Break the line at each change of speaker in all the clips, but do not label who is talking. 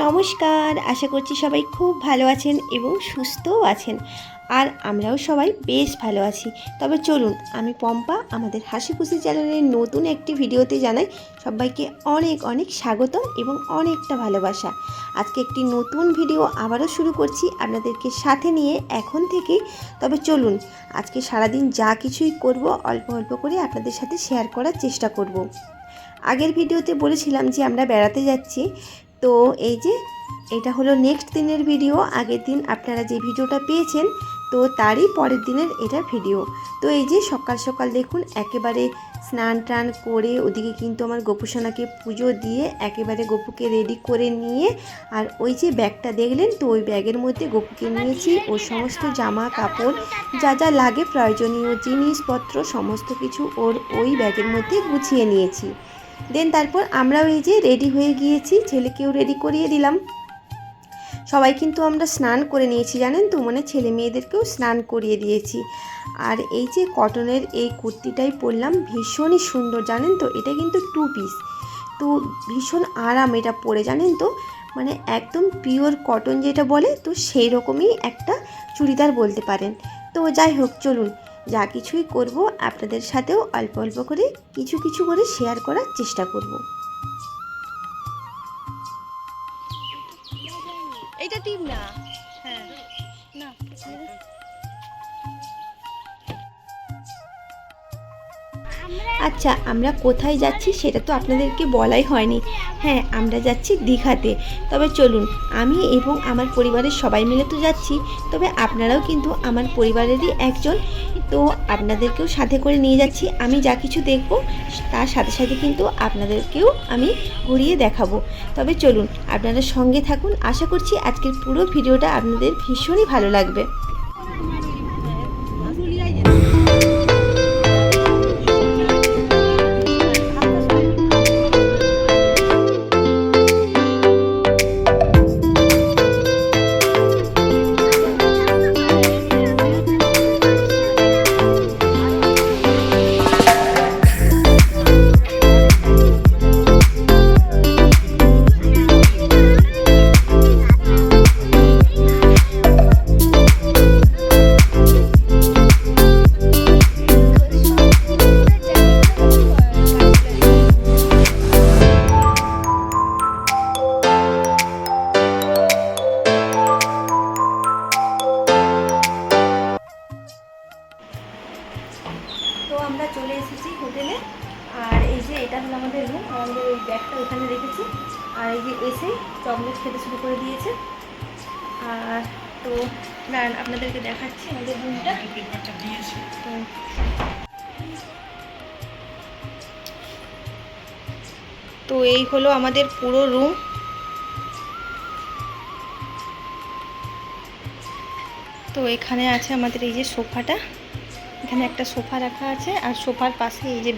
নমস্কার, আশা করছি সবাই খুব ভালো আছেন এবং সুস্থও আছেন। আর আমরাও সবাই বেশ ভালো আছি। তবে চলুন, আমি পম্পা আমাদের হাসি খুশি চ্যানেলের নতুন একটি ভিডিওতে জানাই সবাইকে অনেক অনেক স্বাগতম এবং অনেকটা ভালোবাসা। আজকে একটি নতুন ভিডিও আবারও শুরু করছি আপনাদেরকে সাথে নিয়ে এখন থেকে। তবে চলুন, আজকে সারাদিন যা কিছুই করব অল্প অল্প করে আপনাদের সাথে শেয়ার করার চেষ্টা করব। আগের ভিডিওতে বলেছিলাম যে আমরা বেড়াতে যাচ্ছি, তো এই যে এটা হলো নেক্সট দিনের ভিডিও। আগের দিন আপনারা যে ভিডিওটা পেয়েছেন তো তারই পরের দিনের এটা ভিডিও। তো এই যে সকাল সকাল দেখুন একেবারে স্নান টান করে ওদিকে কিন্তু আমার গোপুসোনাকে পুজো দিয়ে একেবারে গপুকে রেডি করে নিয়ে, আর ওই যে ব্যাগটা দেখলেন তো ওই ব্যাগের মধ্যে গপুকে নিয়েছি। ওর সমস্ত জামা কাপড় যা যা লাগে প্রয়োজনীয় জিনিসপত্র সমস্ত কিছু ওর ওই ব্যাগের মধ্যে গুছিয়ে নিয়েছি। দেন তারপর আমরাও এই যে রেডি হয়ে গিয়েছি, ছেলেকেও রেডি করিয়ে দিলাম। সবাই কিন্তু আমরা স্নান করে নিয়েছি জানেন তো, মানে ছেলে মেয়েদেরকেও স্নান করিয়ে দিয়েছি। আর এই যে কটনের এই কুর্তিটাই পরলাম, ভীষণই সুন্দর জানেন তো। এটা কিন্তু 2 পিস, তো ভীষণ আরাম এটা পরে জানেন তো, মানে একদম পিওর কটন যেটা বলে, তো সেই রকমই একটা চুড়িদার বলতে পারেন। তো যাই হোক চলুন, যা কিছুই করব আপনাদের সাথেও অল্প অল্প করে কিছু কিছু করে শেয়ার করার চেষ্টা করব।
এইটা টিম না। হ্যাঁ না
আচ্ছা, আমরা কোথায় যাচ্ছি সেটা তো আপনাদেরকে বলাই হয়নি। হ্যাঁ, আমরা যাচ্ছি দীঘাতে। তবে চলুন, আমি এবং আমার পরিবারের সবাই মিলে তো যাচ্ছি, তবে আপনারাও কিন্তু আমার পরিবারেরই একজন, তো আপনাদেরকেও সাথে করে নিয়ে যাচ্ছি। আমি যা কিছু দেখব তার সাথে সাথে কিন্তু আপনাদেরকেও আমি ঘুরিয়ে দেখাবো। তবে চলুন, আপনারা সঙ্গে থাকুন। আশা করছি আজকের পুরো ভিডিওটা আপনাদের ভীষণই ভালো লাগবে। তো আমরা চলে এসেছি হোটেলে। আর এই যে এটা হলো আমাদের রুম, আমাদের ওই ব্যাগটা ওখানে রেখেছি। আর এই যে এসেই চকলেট খেতে শুরু করে দিয়েছে। আর তো আপনাদেরকে দেখাচ্ছি আমাদের রুমটা। তো এই হলো আমাদের পুরো রুম। তো এখানে আছে আমাদের এই যে সোফাটা, এখানে একটা সোফা রাখা আছে, আর সোফার পাশে এই যে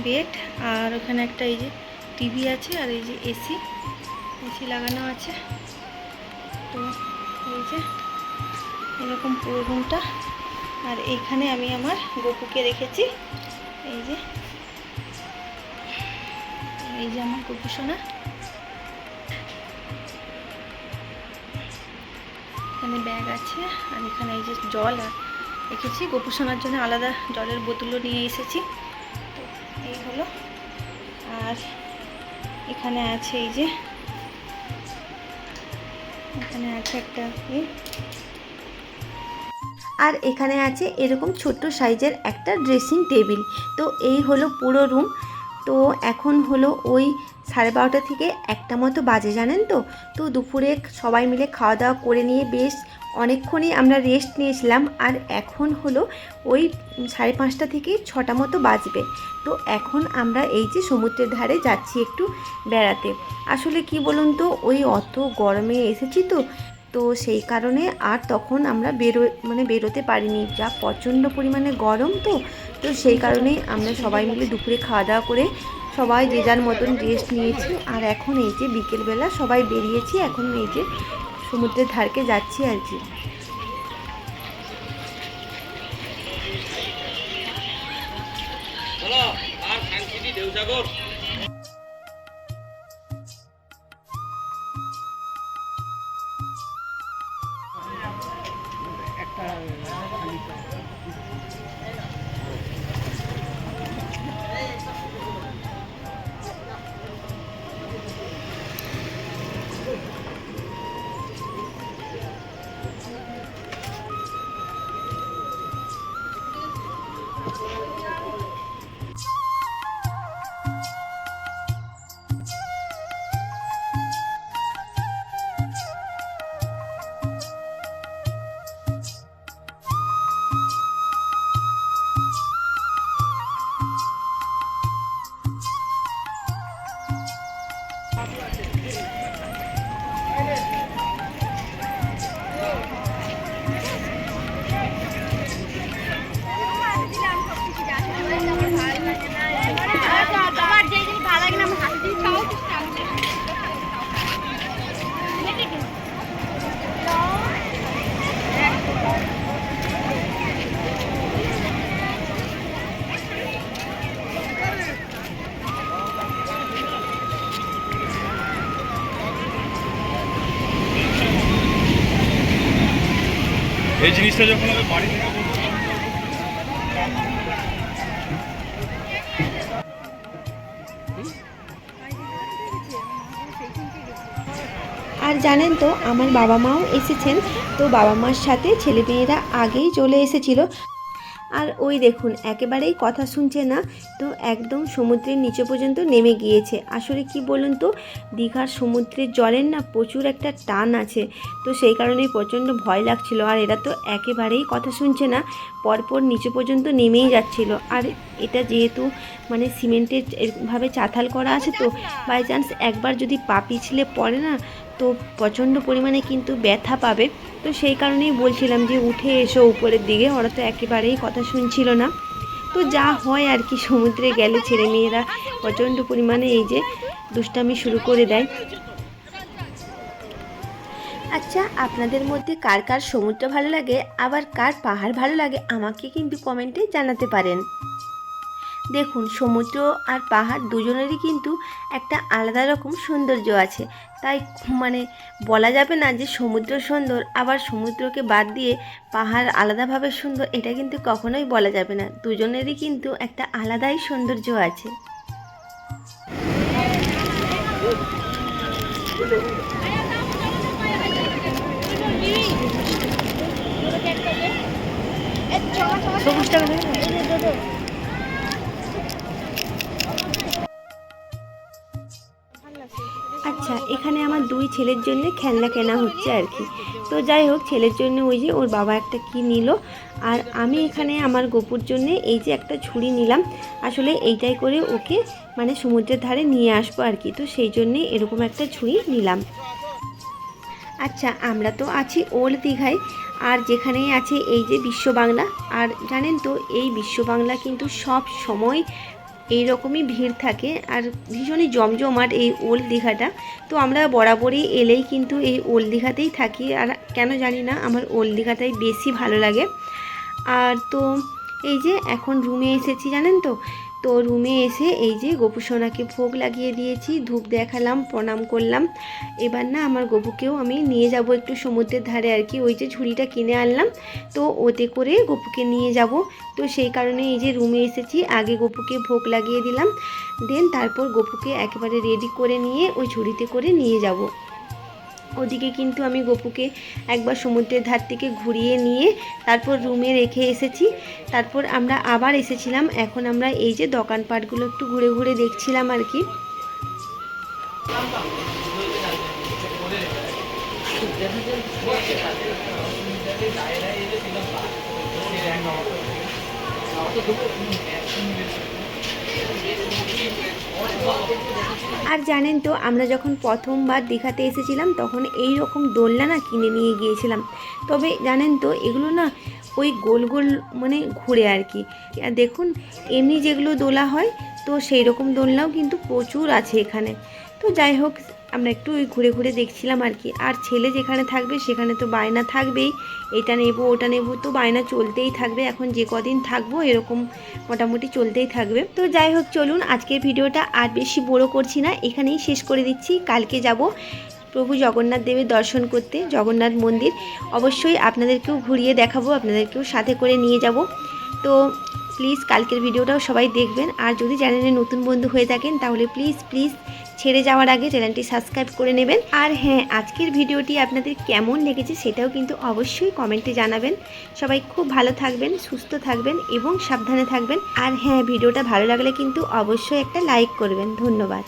বেড, আর ওখানে একটা এই যে টিভি আছে, আর এই যে এসি লাগানো আছে। তো এই যে এরকম পুরো রুমটা। আর এইখানে আমি আমার গপুকে রেখেছি। এই যে আমার গপু সোনা। এখানে ব্যাগ আছে, আর এখানে এই যে জল রেখেছি। গপু সোনার জন্য আলাদা জলের বোতলও নিয়ে এসেছি। তো এই হলো। আর এখানে আছে এই যে এখানে আছে একটা আর এখানে আছে এরকম ছোট্ট সাইজের একটা ড্রেসিং টেবিল। তো এই হলো পুরো রুম। তো এখন হলো ওই 12:30 থেকে 1টা মতো বাজে জানেন তো। তো দুপুরে সবাই মিলে খাওয়া দাওয়া করে নিয়ে বেশ অনেকক্ষণই আমরা রেস্ট নিয়েছিলাম। আর এখন হলো ওই 5:30 থেকে 6টা মতো বাজবে। তো এখন আমরা এই যে সমুদ্রের ধারে যাচ্ছি একটু বেড়াতে। আসলে কি বলুন তো, ওই অত গরমে এসেছি তো, তো সেই কারণে আর তখন আমরা বেরোতে পারিনি, যা প্রচণ্ড পরিমাণে গরম। তো তো সেই কারণেই আমরা সবাই মিলে দুপুরে খাওয়া দাওয়া করে সবাই যে যার মতন রেস্ট নিয়েছি। আর এখন এই যে বিকেলবেলা সবাই বেরিয়েছি, এখন এই যে সমুদ্রের ধারকে যাচ্ছি আর কি।
এই জিনিসটা যখন আমি বাড়ি থেকে বলবো
আর জানেন তো আমার বাবা মাও এসেছেন, তো বাবা মার সাথে ছেলেমেয়েরা আগেই চলে এসেছিল। আর ওই দেখুন একেবারেই কথা শুনছে না, তো একদম সমুদ্রের নিচে পর্যন্ত নেমে গিয়েছে। আসলে কি বলুন তো, দীঘার সমুদ্রের জলের না প্রচুর একটা টান আছে, তো সেই কারণেই প্রচণ্ড ভয় লাগছিল। আর এরা তো একেবারেই কথা শুনছে না, পরপর নিচে পর্যন্ত নেমেই যাচ্ছিল। আর এটা যেহেতু মানে সিমেন্টের এরভাবে চাতাল করা আছে, তো বাই চান্স একবার যদি পা পিছলে পড়ে না, তো প্রচণ্ড পরিমাণে কিন্তু ব্যথা পাবে। তো সেই কারণেই বলছিলাম যে উঠে এসো উপরের দিকে, ওরা তো একেবারেই কথা শুনছিল না। তো যা হয় আর কি, সমুদ্রে গেলে ছেলেমেয়েরা প্রচণ্ড পরিমাণে এই যে দুষ্টামি শুরু করে দেয়। আচ্ছা, আপনাদের মধ্যে কার কার সমুদ্র ভালো লাগে, আবার কার পাহাড় ভালো লাগে, আমাকে কিন্তু কমেন্টে জানাতে পারেন। দেখুন সমুদ্র আর পাহাড় দুজনেরই কিন্তু একটা আলাদা রকম সৌন্দর্য আছে, তাই মানে বলা যাবে না যে সমুদ্র সুন্দর আবার সমুদ্রকে বাদ দিয়ে পাহাড় আলাদাভাবে সুন্দর, এটা কিন্তু কখনোই বলা যাবে না। দুজনেরই কিন্তু একটা আলাদাই সৌন্দর্য আছে। আচ্ছা, এখানে আমার দুই ছেলের জন্য খেলনা কেনা হচ্ছে আর কি। তো যাই হোক, ছেলের জন্য ওই যে ওর বাবা একটা কি নিল, আর আমি এখানে আমার গপুর জন্য এই যে একটা ছুরি নিলাম। আসলে এইটাই করে ওকে মানে সমুদ্রের ধারে নিয়ে আসবো আর কি, তো সেই জন্যে এরকম একটা ছুরি নিলাম। আচ্ছা, আমরা তো আছি ওল্ড দীঘায়, আর যেখানেই আছে এই যে বিশ্ব বাংলা। আর জানেন তো এই বিশ্ব বাংলা কিন্তু সব সময় এই রকমই ভিড় থাকে, আর ভীষণই জমজমাট এই ওল্ড দীঘাটা। তো আমরা বরাবরই এলেই কিন্তু এই ওল্ড দীঘাতেই থাকি, আর কেন জানি না আমার ওল্ড দীঘাটাই বেশি ভালো লাগে। আর তো এই যে এখন রুমে এসেছি জানেন তো, তো রুমে এসে এই যে গপু সোনাকে ভোগ লাগিয়ে দিয়েছি, ধূপ দেখালাম, প্রণাম করলাম। এবার না আমার গপুকেও আমি নিয়ে যাব একটু সমুদ্রের ধারে আর কি, ওই যে ঝুড়িটা কিনে আনলাম, তো ওতে করে গপুকে নিয়ে যাব। তো সেই কারণে এই যে রুমে এসেছি, আগে গপুকে ভোগ লাগিয়ে দিলাম, দেন তারপর গপুকে একেবারে রেডি করে নিয়ে ওই ঝুড়িতে করে নিয়ে যাব। ওদিকে কিন্তু আমি গপুকে একবার সমুদ্রের ধার থেকে ঘুরিয়ে নিয়ে তারপর রুমে রেখে এসেছি। তারপর আমরা আবার এসেছিলাম, এখন আমরা এই যে দোকানপাটগুলো একটু ঘুরে ঘুরে দেখছিলাম আর কি। আর জানেন তো, আমরা যখন প্রথমবার দীঘাতে এসেছিলাম তখন এই রকম দোলনা না কিনে নিয়ে গিয়েছিলাম। তবে জানেন তো এগুলো না ওই গোল গোল মানে ঘুরে আর কি। আর দেখুন এমনি যেগুলো দোলা হয়, তো সেই রকম দোলনাও কিন্তু প্রচুর আছে এখানে। তো যাই হোক, আমরা একটু ওই ঘুরে ঘুরে দেখছিলাম আর কি। আর ছেলে যেখানে থাকবে সেখানে তো বায়না থাকবেই, এটা নেব ওটা নেব, তো বায়না চলতেই থাকবে। এখন যে কদিন থাকবো এরকম মোটামুটি চলতেই থাকবে। তো যাই হোক, চলুন আজকের ভিডিওটা আর বেশি বড় করছি না, এখানেই শেষ করে দিচ্ছি। কালকে যাব প্রভু জগন্নাথ দেবের দর্শন করতে জগন্নাথ মন্দির। অবশ্যই আপনাদেরকেও ঘুরিয়ে দেখাবো, আপনাদেরকেও সাথে করে নিয়ে যাব। তো প্লিজ কালকের ভিডিওটাও সবাই দেখবেন। আর যদি চ্যানেলে নতুন বন্ধু হয়ে থাকেন তাহলে প্লিজ ছেড়ে যাওয়ার আগে চ্যানেলটি সাবস্ক্রাইব করে নেবেন। আর হ্যাঁ, আজকের ভিডিওটি আপনাদের কেমন লেগেছে সেটাও কিন্তু অবশ্যই কমেন্টে জানাবেন। সবাই খুব ভালো থাকবেন, সুস্থ থাকবেন এবং সাবধানে থাকবেন। আর হ্যাঁ, ভিডিওটা ভালো লাগলে কিন্তু অবশ্যই একটা লাইক করবেন। ধন্যবাদ।